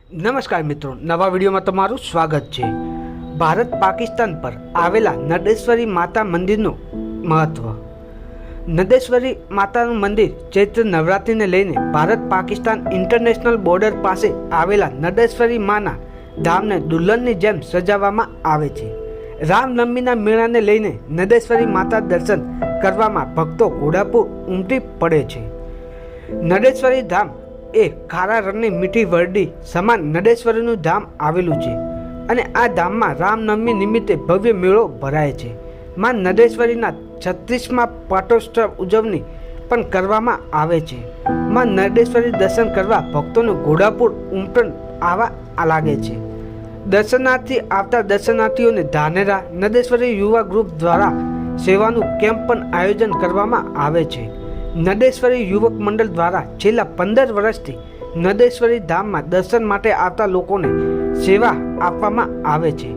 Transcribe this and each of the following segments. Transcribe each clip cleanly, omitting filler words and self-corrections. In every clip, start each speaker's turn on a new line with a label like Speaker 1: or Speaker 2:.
Speaker 1: નમસ્કાર મિત્રો, નવા વિડીયોમાં તમારું સ્વાગત છે। ભારત પાકિસ્તાન પર આવેલા નડેશ્વરી માતા મંદિરનું મહત્વ। નડેશ્વરી માતાનું મંદિર ચૈત્ર નવરાત્રિને લઈને ભારત પાકિસ્તાન ઇન્ટરનેશનલ બોર્ડર પાસે આવેલા નડેશ્વરી માના ધામને દુલ્હનની જેમ સજાવવામાં આવે છે। રામનવમીના મેળાને લઈને નડેશ્વરી માતા દર્શન કરવામાં ભક્તો ઘોડાપુર ઉમટી પડે છે। નડેશ્વરી ધામ એ ખારા રણની મીઠી વરડી સમાન નડેશ્વરીનું ધામ આવેલું છે અને આ ધામમાં રામનવમી નિમિત્તે ભવ્ય મેળો ભરાય છે। માં નડેશ્વરીના 36મા પાટોત્સવ ઉજવણી પણ કરવામાં આવે છે। માં નડેશ્વરી દર્શન કરવા ભક્તોનું ઘોડાપુર ઉમટન આવા લાગે છે। દર્શનાર્થી આવતા દર્શનાર્થીઓને ધાનેરા નડેશ્વરી યુવા ગ્રુપ દ્વારા સેવાનું કેમ્પ પણ આયોજન કરવામાં આવે છે। નડેશ્વરી યુવક મંડળ દ્વારા છેલ્લા 15 વર્ષથી નડેશ્વરી ધામમાં દર્શન માટે આવતા લોકોને સેવા આપવામાં આવે છે।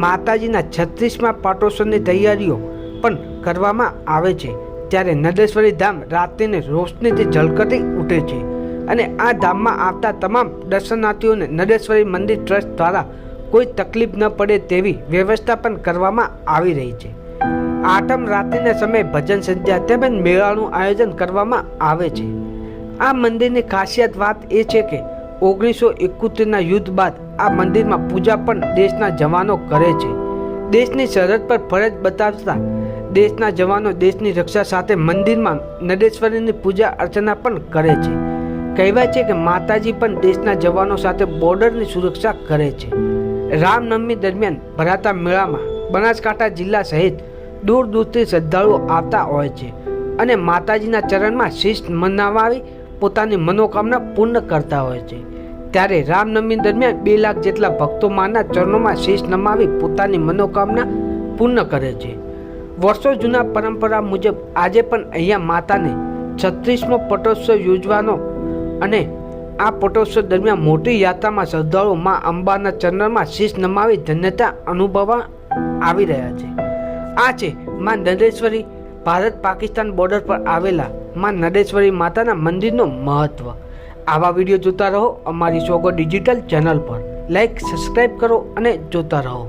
Speaker 1: માતાજીના 36મા પાટોત્સવની તૈયારીઓ પણ કરવામાં આવે છે। ત્યારે નડેશ્વરી ધામ રાત્રિને રોશનીથી ઝળકતી ઉઠે છે અને આ ધામમાં આવતા તમામ દર્શનાર્થીઓને નડેશ્વરી મંદિર ટ્રસ્ટ દ્વારા કોઈ તકલીફ ન પડે તેવી વ્યવસ્થા પણ કરવામાં આવી રહી છે। આઠમ રાત્રિના સમયે ભજન સંધ્યા તેમજ મેળાનું આયોજન કરવામાં આવે છે। આ મંદિરની ખાસિયત વાત એ છે કે 1971ના યુદ્ધ બાદ આ મંદિરમાં પૂજા પણ દેશના જવાનો કરે છે। દેશની સરહદ પર ફરજ બતાવતા દેશના જવાનો દેશની રક્ષા સાથે મંદિરમાં નડેશ્વરીની પૂજા અર્ચના પણ કરે છે। કહેવાય છે કે માતાજી પણ દેશના જવાનો સાથે બોર્ડરની સુરક્ષા કરે છે। રામનવમી દરમિયાન ભરાતા મેળામાં બનાસકાંઠા જિલ્લા સહિત દૂર દૂરથી શ્રદ્ધાળુઓ આવતા હોય છે અને માતાજીના ચરણમાં શીશ નમાવી પોતાની મનોકામના પૂર્ણ કરતા હોય છે। ત્યારે રામનવમી દરમિયાન 2 લાખ જેટલા ભક્તો માના ચરણોમાં શીશ નમાવી પોતાની મનોકામના પૂર્ણ કરે છે। વર્ષો જૂના પરંપરા મુજબ આજે પણ અહીંયા માતાને 36મો પટોત્સવ યોજવાનો અને આ પટોત્સવ દરમિયાન મોટી યાત્રામાં શ્રદ્ધાળુઓ મા અંબાના ચરણમાં શીશ નમાવી ધન્યતા અનુભવવા આવી રહ્યા છે। આ છે માં નડેશ્વરી ભારત પાકિસ્તાન બોર્ડર પર આવેલા માં નડેશ્વરી માતાના મંદિરનો મહત્વ। આવા વિડીયો જોતા રહો અમારી સોગો ડિજિટલ ચેનલ પર। લાઈક સબસ્ક્રાઈબ કરો અને જોતા રહો।